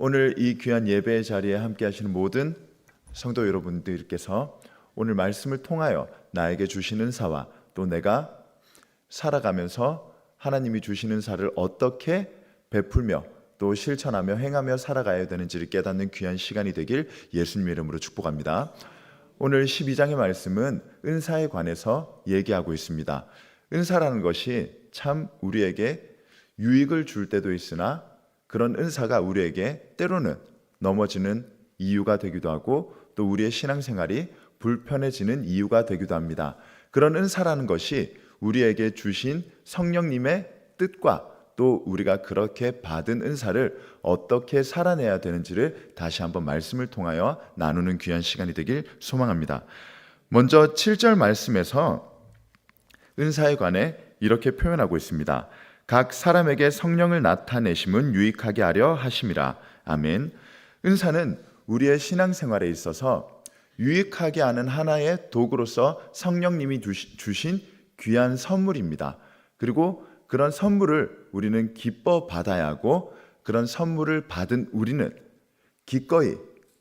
오늘 이 귀한 예배의 자리에 함께 하시는 모든 성도 여러분들께서 오늘 말씀을 통하여 나에게 주시는 은사와 또 내가 살아가면서 하나님이 주시는 은사를 어떻게 베풀며 또 실천하며 행하며 살아가야 되는지를 깨닫는 귀한 시간이 되길 예수님의 이름으로 축복합니다. 오늘 12장의 말씀은 은사에 관해서 얘기하고 있습니다. 은사라는 것이 참 우리에게 유익을 줄 때도 있으나 그런 은사가 우리에게 때로는 넘어지는 이유가 되기도 하고 또 우리의 신앙생활이 불편해지는 이유가 되기도 합니다. 그런 은사라는 것이 우리에게 주신 성령님의 뜻과 또 우리가 그렇게 받은 은사를 어떻게 살아내야 되는지를 다시 한번 말씀을 통하여 나누는 귀한 시간이 되길 소망합니다. 먼저 7절 말씀에서 은사에 관해 이렇게 표현하고 있습니다. 각 사람에게 성령을 나타내심은 유익하게 하려 하심이라. 아멘. 은사는 우리의 신앙생활에 있어서 유익하게 하는 하나의 도구로서 성령님이 주신 귀한 선물입니다. 그리고 그런 선물을 우리는 기뻐 받아야 하고 그런 선물을 받은 우리는 기꺼이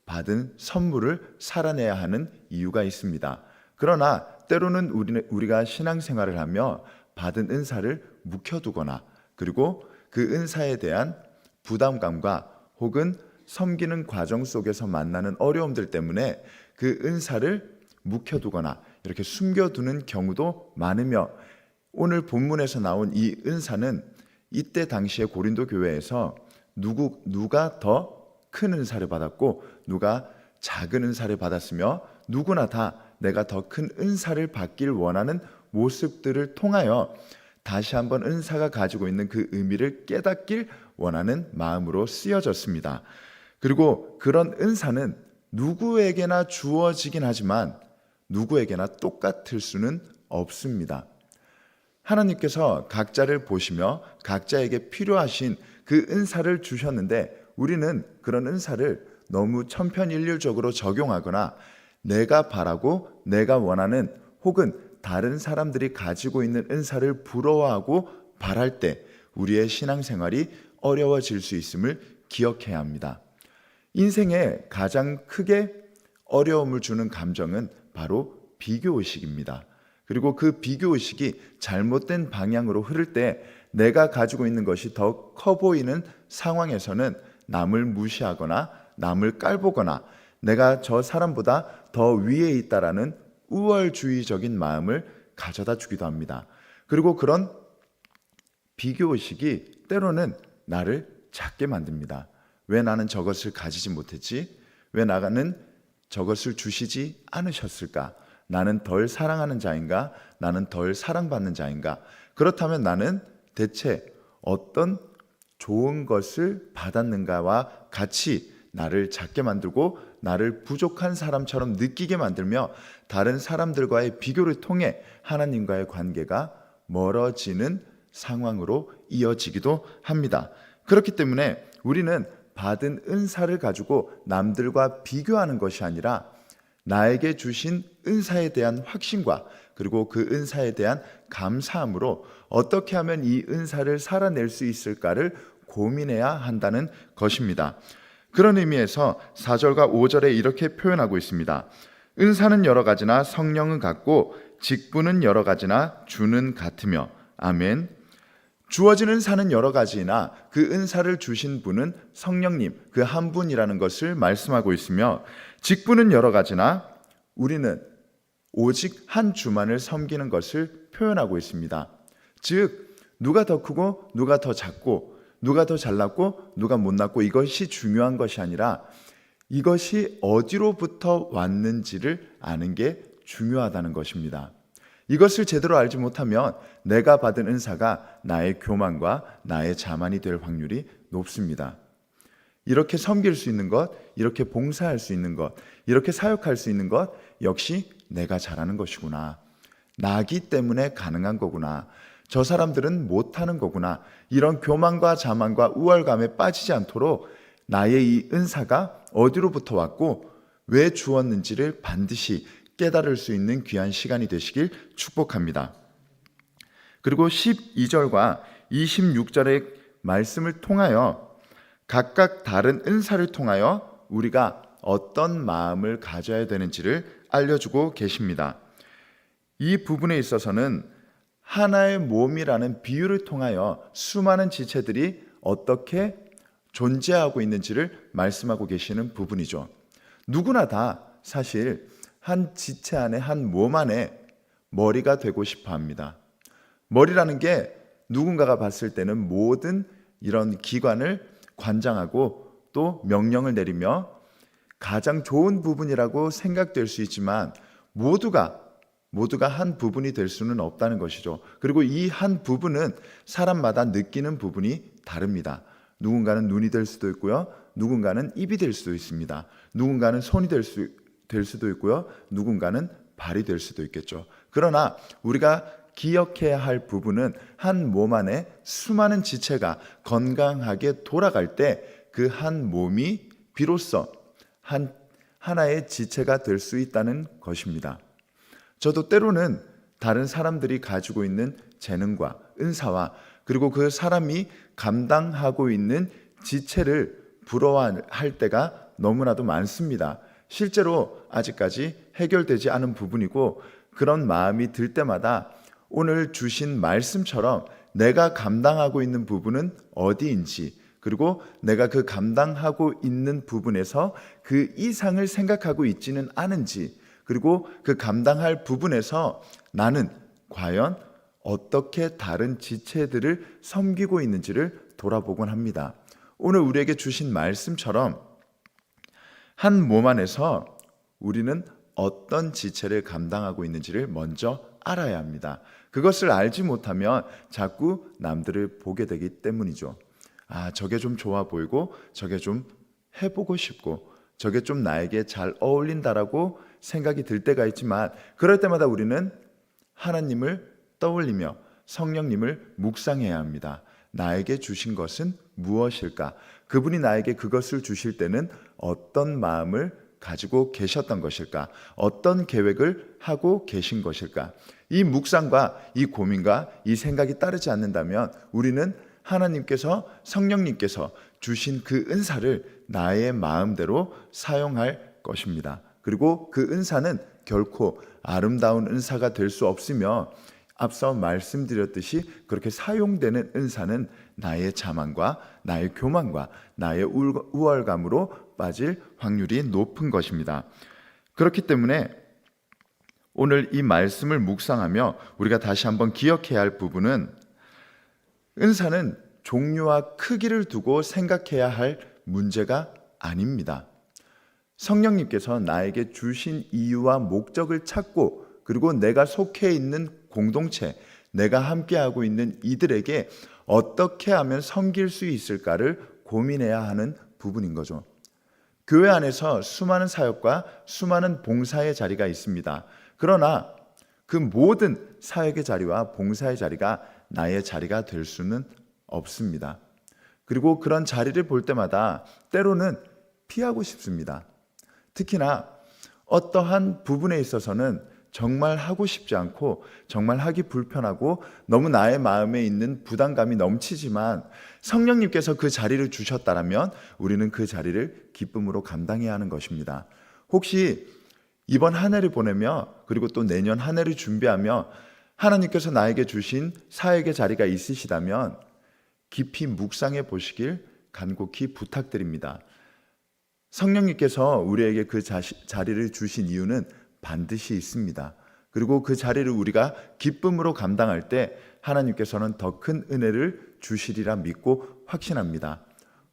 받은 선물을 살아내야 하는 이유가 있습니다. 그러나 때로는 우리가 신앙생활을 하며 받은 은사를 묵혀두거나 그리고 그 은사에 대한 부담감과 혹은 섬기는 과정 속에서 만나는 어려움들 때문에 그 은사를 묵혀두거나 이렇게 숨겨두는 경우도 많으며 오늘 본문에서 나온 이 은사는 이때 당시에 고린도 교회에서 누가 더 큰 은사를 받았고 누가 작은 은사를 받았으며 누구나 다 내가 더 큰 은사를 받길 원하는 모습들을 통하여 다시 한번 은사가 가지고 있는 그 의미를 깨닫길 원하는 마음으로 쓰여졌습니다. 그리고 그런 은사는 누구에게나 주어지긴 하지만 누구에게나 똑같을 수는 없습니다. 하나님께서 각자를 보시며 각자에게 필요하신 그 은사를 주셨는데 우리는 그런 은사를 너무 천편일률적으로 적용하거나 내가 바라고 내가 원하는 혹은 다른 사람들이 가지고 있는 은사를 부러워하고 바랄 때 우리의 신앙생활이 어려워질 수 있음을 기억해야 합니다. 인생에 가장 크게 어려움을 주는 감정은 바로 비교의식입니다. 그리고 그 비교의식이 잘못된 방향으로 흐를 때 내가 가지고 있는 것이 더 커 보이는 상황에서는 남을 무시하거나 남을 깔보거나 내가 저 사람보다 더 위에 있다라는 우월주의적인 마음을 가져다 주기도 합니다. 그리고 그런 비교의식이 때로는 나를 작게 만듭니다. 왜 나는 저것을 가지지 못했지? 왜 나는 저것을 주시지 않으셨을까? 나는 덜 사랑하는 자인가? 나는 덜 사랑받는 자인가? 그렇다면 나는 대체 어떤 좋은 것을 받았는가와 같이 나를 작게 만들고 나를 부족한 사람처럼 느끼게 만들며 다른 사람들과의 비교를 통해 하나님과의 관계가 멀어지는 상황으로 이어지기도 합니다. 그렇기 때문에 우리는 받은 은사를 가지고 남들과 비교하는 것이 아니라 나에게 주신 은사에 대한 확신과 그리고 그 은사에 대한 감사함으로 어떻게 하면 이 은사를 살아낼 수 있을까를 고민해야 한다는 것입니다. 그런 의미에서 4절과 5절에 이렇게 표현하고 있습니다. 은사는 여러 가지나 성령은 같고 직분은 여러 가지나 주는 같으며. 아멘. 주어진 은사는 여러 가지나 그 은사를 주신 분은 성령님 그 한 분이라는 것을 말씀하고 있으며 직분은 여러 가지나 우리는 오직 한 주만을 섬기는 것을 표현하고 있습니다. 즉 누가 더 크고 누가 더 작고 누가 더 잘났고 누가 못났고 이것이 중요한 것이 아니라 이것이 어디로부터 왔는지를 아는 게 중요하다는 것입니다. 이것을 제대로 알지 못하면 내가 받은 은사가 나의 교만과 나의 자만이 될 확률이 높습니다. 이렇게 섬길 수 있는 것, 이렇게 봉사할 수 있는 것, 이렇게 사역할 수 있는 것 역시 내가 잘하는 것이구나. 나기 때문에 가능한 거구나. 저 사람들은 못하는 거구나. 이런 교만과 자만과 우월감에 빠지지 않도록 나의 이 은사가 어디로부터 왔고 왜 주었는지를 반드시 깨달을 수 있는 귀한 시간이 되시길 축복합니다. 그리고 12절과 26절의 말씀을 통하여 각각 다른 은사를 통하여 우리가 어떤 마음을 가져야 되는지를 알려주고 계십니다. 이 부분에 있어서는 하나의 몸이라는 비유를 통하여 수많은 지체들이 어떻게 존재하고 있는지를 말씀하고 계시는 부분이죠. 누구나 다 사실 한 지체 안에, 한 몸 안에 머리가 되고 싶어 합니다. 머리라는 게 누군가가 봤을 때는 모든 이런 기관을 관장하고 또 명령을 내리며 가장 좋은 부분이라고 생각될 수 있지만 모두가 한 부분이 될 수는 없다는 것이죠. 그리고 이 한 부분은 사람마다 느끼는 부분이 다릅니다. 누군가는 눈이 될 수도 있고요. 누군가는 입이 될 수도 있습니다. 누군가는 손이 될 수도 있고요. 누군가는 발이 될 수도 있겠죠. 그러나 우리가 기억해야 할 부분은 한 몸 안에 수많은 지체가 건강하게 돌아갈 때 그 한 몸이 비로소 하나의 지체가 될 수 있다는 것입니다. 저도 때로는 다른 사람들이 가지고 있는 재능과 은사와 그리고 그 사람이 감당하고 있는 지체를 부러워할 때가 너무나도 많습니다. 실제로 아직까지 해결되지 않은 부분이고 그런 마음이 들 때마다 오늘 주신 말씀처럼 내가 감당하고 있는 부분은 어디인지 그리고 내가 그 감당하고 있는 부분에서 그 이상을 생각하고 있지는 않은지 그리고 그 감당할 부분에서 나는 과연 어떻게 다른 지체들을 섬기고 있는지를 돌아보곤 합니다. 오늘 우리에게 주신 말씀처럼 한 몸 안에서 우리는 어떤 지체를 감당하고 있는지를 먼저 알아야 합니다. 그것을 알지 못하면 자꾸 남들을 보게 되기 때문이죠. 저게 좀 좋아 보이고 저게 좀 해보고 싶고 저게 좀 나에게 잘 어울린다라고 생각이 들 때가 있지만 그럴 때마다 우리는 하나님을 떠올리며 성령님을 묵상해야 합니다. 나에게 주신 것은 무엇일까? 그분이 나에게 그것을 주실 때는 어떤 마음을 가지고 계셨던 것일까? 어떤 계획을 하고 계신 것일까? 이 묵상과 이 고민과 이 생각이 따르지 않는다면 우리는 하나님께서 성령님께서 주신 그 은사를 나의 마음대로 사용할 것입니다. 그리고 그 은사는 결코 아름다운 은사가 될 수 없으며 앞서 말씀드렸듯이 그렇게 사용되는 은사는 나의 자만과 나의 교만과 나의 우월감으로 빠질 확률이 높은 것입니다. 그렇기 때문에 오늘 이 말씀을 묵상하며 우리가 다시 한번 기억해야 할 부분은 은사는 종류와 크기를 두고 생각해야 할 문제가 아닙니다. 성령님께서 나에게 주신 이유와 목적을 찾고 그리고 내가 속해 있는 공동체, 내가 함께하고 있는 이들에게 어떻게 하면 섬길 수 있을까를 고민해야 하는 부분인 거죠. 교회 안에서 수많은 사역과 수많은 봉사의 자리가 있습니다. 그러나 그 모든 사역의 자리와 봉사의 자리가 나의 자리가 될 수는 없습니다. 그리고 그런 자리를 볼 때마다 때로는 피하고 싶습니다. 특히나 어떠한 부분에 있어서는 정말 하고 싶지 않고 정말 하기 불편하고 너무 나의 마음에 있는 부담감이 넘치지만 성령님께서 그 자리를 주셨다면 우리는 그 자리를 기쁨으로 감당해야 하는 것입니다. 혹시 이번 한 해를 보내며 그리고 또 내년 한 해를 준비하며 하나님께서 나에게 주신 사역의 자리가 있으시다면 깊이 묵상해 보시길 간곡히 부탁드립니다. 성령님께서 우리에게 그 자리를 주신 이유는 반드시 있습니다. 그리고 그 자리를 우리가 기쁨으로 감당할 때 하나님께서는 더 큰 은혜를 주시리라 믿고 확신합니다.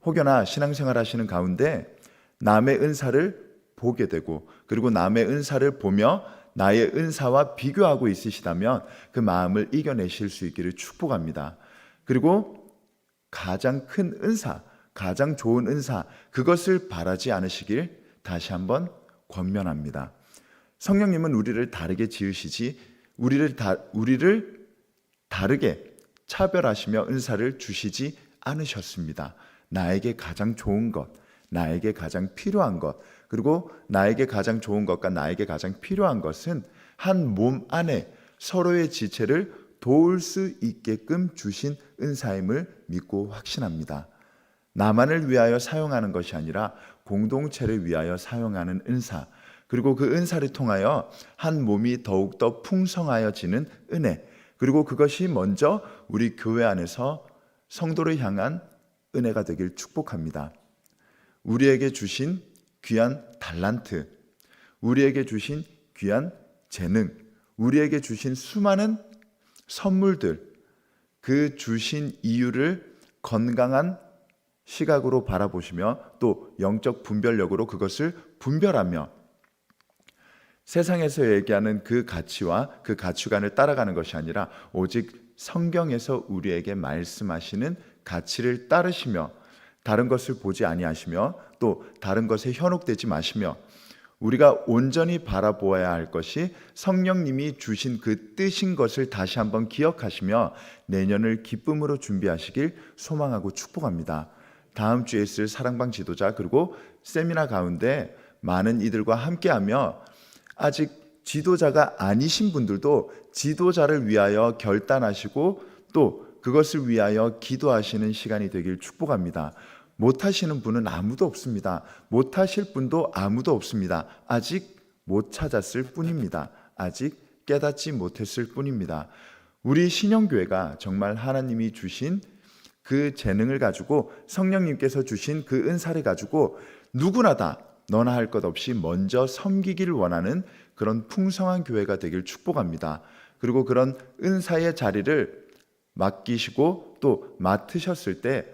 혹여나 신앙생활 하시는 가운데 남의 은사를 보게 되고 그리고 남의 은사를 보며 나의 은사와 비교하고 있으시다면 그 마음을 이겨내실 수 있기를 축복합니다. 그리고 가장 큰 은사, 가장 좋은 은사, 그것을 바라지 않으시길 다시 한번 권면합니다. 성령님은 우리를 다르게 지으시지 우리를 다르게 차별하시며 은사를 주시지 않으셨습니다. 나에게 가장 좋은 것, 나에게 가장 필요한 것, 그리고 나에게 가장 좋은 것과 나에게 가장 필요한 것은 한 몸 안에 서로의 지체를 도울 수 있게끔 주신 은사임을 믿고 확신합니다. 나만을 위하여 사용하는 것이 아니라 공동체를 위하여 사용하는 은사, 그리고 그 은사를 통하여 한 몸이 더욱더 풍성하여지는 은혜, 그리고 그것이 먼저 우리 교회 안에서 성도를 향한 은혜가 되길 축복합니다. 우리에게 주신 귀한 달란트, 우리에게 주신 귀한 재능, 우리에게 주신 수많은 선물들, 그 주신 이유를 건강한 시각으로 바라보시며 또 영적 분별력으로 그것을 분별하며 세상에서 얘기하는 그 가치와 그 가치관을 따라가는 것이 아니라 오직 성경에서 우리에게 말씀하시는 가치를 따르시며 다른 것을 보지 아니하시며 또 다른 것에 현혹되지 마시며 우리가 온전히 바라보아야 할 것이 성령님이 주신 그 뜻인 것을 다시 한번 기억하시며 내년을 기쁨으로 준비하시길 소망하고 축복합니다. 다음 주에 있을 사랑방 지도자 그리고 세미나 가운데 많은 이들과 함께하며 아직 지도자가 아니신 분들도 지도자를 위하여 결단하시고 또 그것을 위하여 기도하시는 시간이 되길 축복합니다. 못하시는 분은 아무도 없습니다. 못하실 분도 아무도 없습니다. 아직 못 찾았을 뿐입니다. 아직 깨닫지 못했을 뿐입니다. 우리 신영교회가 정말 하나님이 주신 그 재능을 가지고 성령님께서 주신 그 은사를 가지고 누구나 다 너나 할 것 없이 먼저 섬기기를 원하는 그런 풍성한 교회가 되길 축복합니다. 그리고 그런 은사의 자리를 맡기시고 또 맡으셨을 때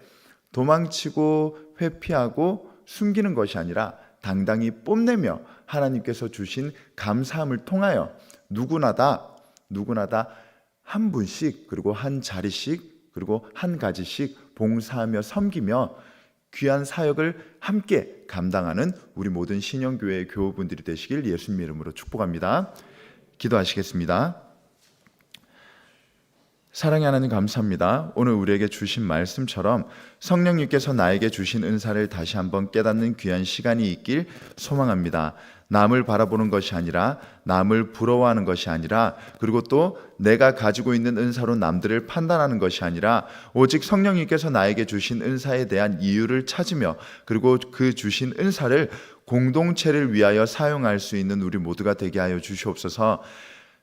도망치고 회피하고 숨기는 것이 아니라 당당히 뽐내며 하나님께서 주신 감사함을 통하여 누구나 다 한 분씩 그리고 한 자리씩 그리고 한 가지씩 봉사하며 섬기며 귀한 사역을 함께 감당하는 우리 모든 신영교회의 교우분들이 되시길 예수님 이름으로 축복합니다. 기도하시겠습니다. 사랑의 하나님 감사합니다. 오늘 우리에게 주신 말씀처럼 성령님께서 나에게 주신 은사를 다시 한번 깨닫는 귀한 시간이 있길 소망합니다. 남을 바라보는 것이 아니라 남을 부러워하는 것이 아니라 그리고 또 내가 가지고 있는 은사로 남들을 판단하는 것이 아니라 오직 성령님께서 나에게 주신 은사에 대한 이유를 찾으며 그리고 그 주신 은사를 공동체를 위하여 사용할 수 있는 우리 모두가 되게 하여 주시옵소서.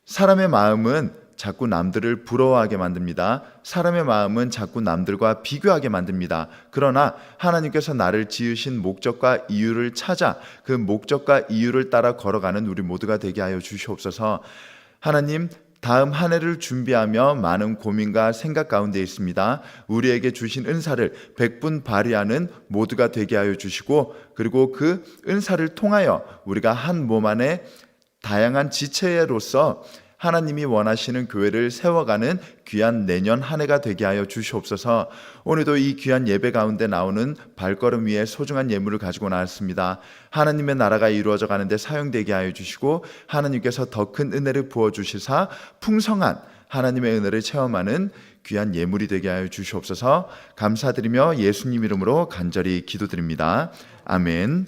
사람의 마음은 자꾸 남들을 부러워하게 만듭니다. 사람의 마음은 자꾸 남들과 비교하게 만듭니다. 그러나 하나님께서 나를 지으신 목적과 이유를 찾아 그 목적과 이유를 따라 걸어가는 우리 모두가 되게 하여 주시옵소서. 하나님, 다음 한 해를 준비하며 많은 고민과 생각 가운데 있습니다. 우리에게 주신 은사를 백분 발휘하는 모두가 되게 하여 주시고 그리고 그 은사를 통하여 우리가 한 몸 안에 다양한 지체로서 하나님이 원하시는 교회를 세워가는 귀한 내년 한 해가 되게 하여 주시옵소서. 오늘도 이 귀한 예배 가운데 나오는 발걸음 위에 소중한 예물을 가지고 나왔습니다. 하나님의 나라가 이루어져 가는데 사용되게 하여 주시고 하나님께서 더 큰 은혜를 부어주시사 풍성한 하나님의 은혜를 체험하는 귀한 예물이 되게 하여 주시옵소서. 감사드리며 예수님 이름으로 간절히 기도드립니다. 아멘.